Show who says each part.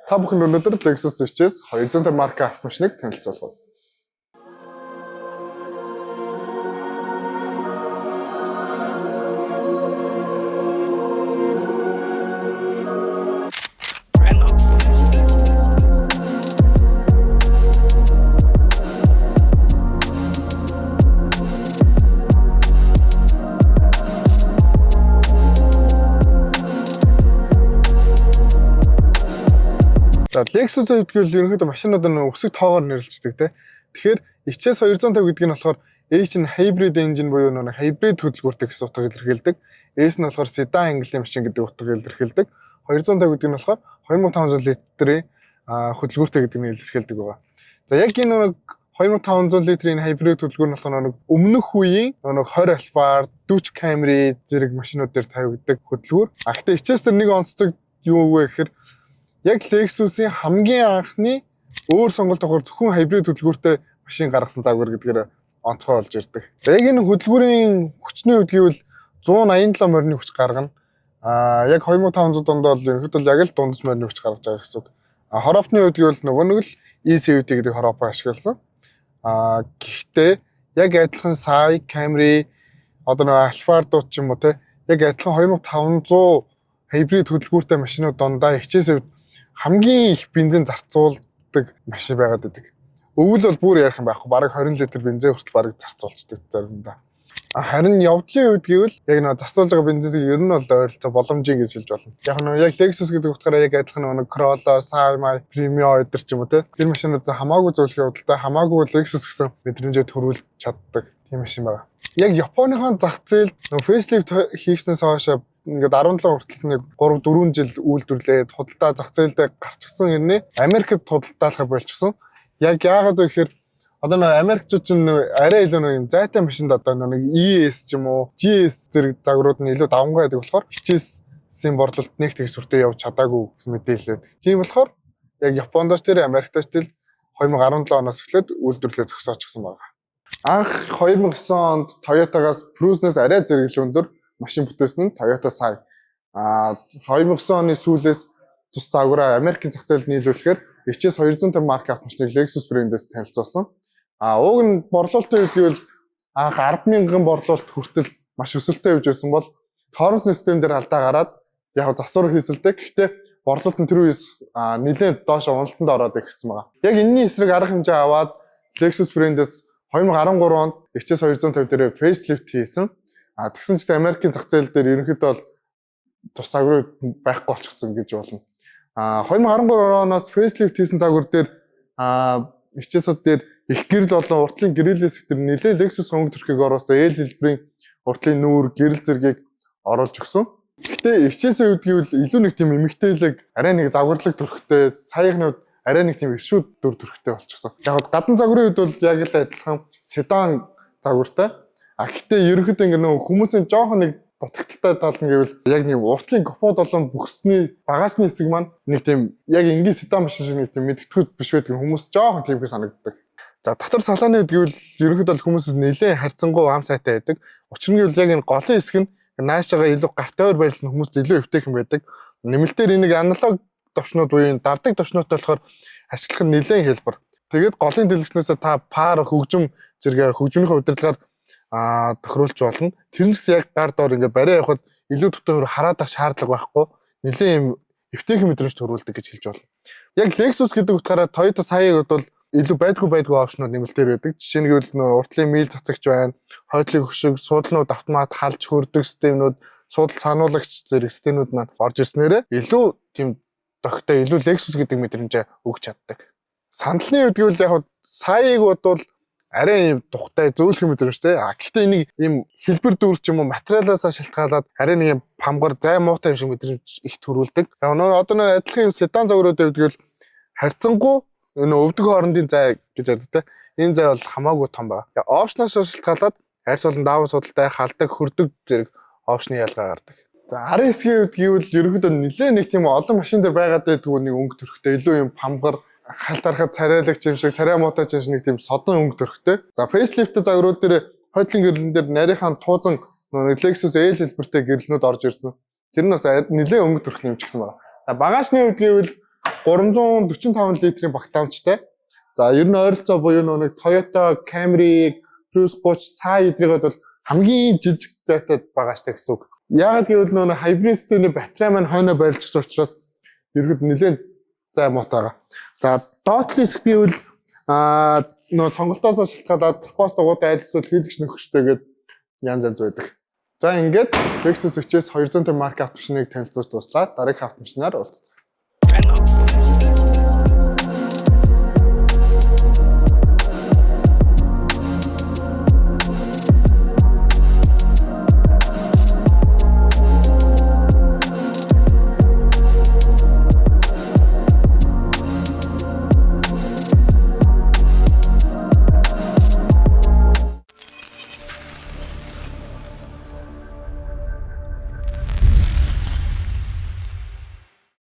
Speaker 1: Та бүхэн өнөөдөр Lexus RX 250 маркийн автомашиныг танилцуулах. Lexus гэдэг нь ерөнхийдөө машинууд нь өсөг тоогоор нэрлэгддэг те. Тэгэхээр HS 250 гэдэг нь болохоор H нь hybrid engine буюу нэг hybrid хөдөлгөөртэй гэсэн утгаар илэрхийлдэг. S нь болохоор sedan ангиллын машин гэдэг утгаар илэрхийлдэг. 250 гэдэг нь болохоор 2500 литрийн хөдөлгөөртэй гэдэг нь илэрхийлдэг байгаа. За яг энэ нэг 2500 литрийн hybrid хөдөлгөөр нь болохоор нэг өмнөх үеийн нэг 20 Alphard, 40 Camry зэрэг машинууд дээр тавигддаг хөдөлгөөр. Гэхдээ HS дээр нэг онцлог юу вэ гэхээр яг Lexus-ийн хамгийн анхны өөр сонголт авахар зөвхөн hybrid хөдөлгөөртэй машин гаргасан загвар гэдгээр онцгой болж ирдэг. Яг энэ хөдөлгөөрийн хүчний хувьд гэвэл 187 морины хүч гаргана. Яг 2500 донд бол ерөнхийдөө яг л дундаж морины хүч гаргаж байгаа гэсэн үг. Хороопны хувьд гэвэл нөгөө нэг л ECVT гэдэг хороопоо ашигласан. Гэхдээ яг адилхан Sai, Camry, одоо нэг Alphard ч юм уу те яг адилхан 2500 hybrid хөдөлгөөртэй машинууд дондаа HS хамгийн их бензин зарцуулдаг машин байгаад байдаг. Өвөл бол бүр ярих юм байхгүй. Бараг 20 литр бензин хүртэл бараг зарцуулцдаг заримдаа. Харин явдлын үед гэвэл яг нэг зарцуулж байгаа бензинийг ер нь бол ойролцоо боломжийн гэж хэлж болно. Яг нэг яг Lexus гэдэг утгаараа яг адилхан нэг Corolla, Sai, Premio өдр ч юм уу те. Тэр машинууд хамаагүй зөвлөх явдалтай хамаагүй Lexus гэсэн мэдрэмжээ төрүүлж чаддаг тийм машин байна. Яг Японыхон зах зээлд facelift хийснээс хойш ингээд 17 хүртэл нэг 3-4 жил үйлдвэрлээд худалдаа зах зээлдээ гарчихсан хэрнээ Америкт худалдаалах болчихсон. Яг яагаад вэ гэхээр одоо нэг Америкчууд ч арай илүү нэг юм зайтай машинд одоо нэг ES ч юм уу GS зэрэг загварууд нь илүү давмгай байдаг болохоор хичээсийн борлуулалт нэг тэг сүртэй явж чадаагүй гэсэн мэдээлэл. Тийм болохоор яг Япондоч тэр Америкточ тэл 2017 оноос эхлээд үйлдвэрлэлээ зогсоочихсон байна. Анх 2009 онд Toyota-гаас Prius-наас арай зэрэглэл өндөр машин бүтээсэн нь Toyota Sai. 2009 оны сүүлээс тус загвараа Америкийн зах зээлд нийлүүлэхээр HS 250 маркийн автомашиныг Lexus брэндээс танилцуулсан. Уг нь борлуулалтын үед гэвэл анх 10,000 борлуулалт хүртэл маш өсөлттэй явж байсан бол тоорон систем дээр алдаа гараад яг засвар хийсэлтэй. Гэхдээ борлуулалт нь тэр үеэс нэлээд доош уналтанд ороод ирсэн байгаа. Яг энэний эсрэг арга хэмжээ аваад Lexus брэндээс 2013 онд HS 250 дээр facelift хийсэн. Тэгсэн чинь Америкийн зах зээл дээр ерөнхийдөө бол тус загвар байхгүй болчихсон гэж болно. 2013 оноос facelift хийсэн загвар дээр HS-ууд дээр их гэрэл болон уртлын гэрэлээс их тэр нэлээд Lexus хөнгө төрхийг оруулсан L хэлбэрийн уртлын нүүр гэрэл зэргийг оруулж өгсөн. Гэхдээ HS-ийн үед гэвэл илүү нэг тийм эмэгтэйлэг арай нэг загварлаг төрхтэй, саяхны үед арай нэг тийм иршүүд дүр төрхтэй болчихсон. Яг гадна загварын үед бол яг л адилхан sedan загвартай. Гэхдээ ерөнхийдөө ингэ нөө хүмүүсийн жоохон нэг дутагдaltaй тал нь гэвэл яг нэг уртлын капот болон бүхсний багажны хэсэг маань нэг тийм яг энгийн sedan машин шиг нэг тийм мэдгэдэггүй биш байдаг хүмүүс жоохон тиймхүү санагддаг. За дотор салааны үед гэвэл ерөнхийдөө хүмүүсээс нэлээд харьцангуй ам сайтай байдаг. Учир нь гэвэл яг энэ голын хэсэг нь наашаага илүү гартайр байрлал нь хүмүүст илүү өвтэйхэн байдаг. Нэмэлтээр энийг аналог товчнууд буюу дардаг товчнуудтай болохоор ашиглах нь нэлээд хэлбэр. Тэгээд голын дэлгэснээс та пар хөгжим зэрэг хөгжмийнхээ удирдлагаар тохируулж болно. Тэрнээс яг гар доор ингээ барай явахад илүү тутамд хараад ах шаардлага байхгүй. Нэлээд юм эвтэйхэн мэдрэмж төрүүлдэг гэж хэлж болно. Яг Lexus гэдэг утгаараа Toyota Sai-г бол илүү байдгүй опшнууд нэмэлтээр байдаг. Жишээ нь гэвэл уртлын мил цацагч байна, хойдлын хөшиг, суудлынууд автомат халж хөрдөг системнүүд, суудал сануулагч зэрэг системнүүд маань орж ирснээр илүү тийм дохтой илүү Lexus гэдэг мэдрэмжээ өгч чаддаг. Сандалны үед гэвэл яг Sai-г бодвол арай юм тухтай зөөлхөн мэдрэмжтэй. Гэхдээ энийг ийм хэлбэр дүүр ч юм уу материалаас шалтгаалаад арай нэг юм памгар зай муутай юм шиг мэдрэмж их төрүүлдэг. Яг одоо нэг адилхан юм sedan загваруудад гэвэл харьцангуй энэ өвдөг хоорондын зай гэж ярьдаг те. Энэ зай бол хамаагүй том байна. Опшноос шалтгаалаад хайрс болон даавар судалтай халдаг хөрдөг зэрэг опшны ялгаа гардаг. За арын хэсгийн үед гэвэл ерөнхийдөө нэлээд нэг тийм олон машин дээр байгаад түүний өнгө төрхтэй илүү юм памгар халт арахад царайлагч юм шиг царай муутай ч нэг тийм содон өнгө төрхтэй. За facelift загварууд дээр хойдлын гэрлэн дээр нарийнхан туузан Lexus L хэлбэртэй гэрлэнүүд орж ирсэн. Тэр нь бас нэлээд өнгө төрх нэмж гисэн байна. Багажны үед гэвэл 345 литрийн багтаамжтай. За ер нь ойролцоо буюу нэг Toyota Camry Cruise 30 сая эдрийгэд бол хамгийн жижиг зайтад байгаа штэ гэсэн үг. Яг гэвэл нөгөө hybrid системний батарей маань хойноо байрлчихсан учраас ерөөд нэлээд зай мот байгаа. За доотлын хэсэгт гэвэл нөгөө сонголтоосоо шалтгаалаад пропост дугуйтай айлгсууд хийлгэж нөхөштэйгээд янз янз байдаг. За ингээд Lexus XS 250 марк автомашиныг танилцуулж дуслаа. Дараагийн автомашинаар уулзцгаая.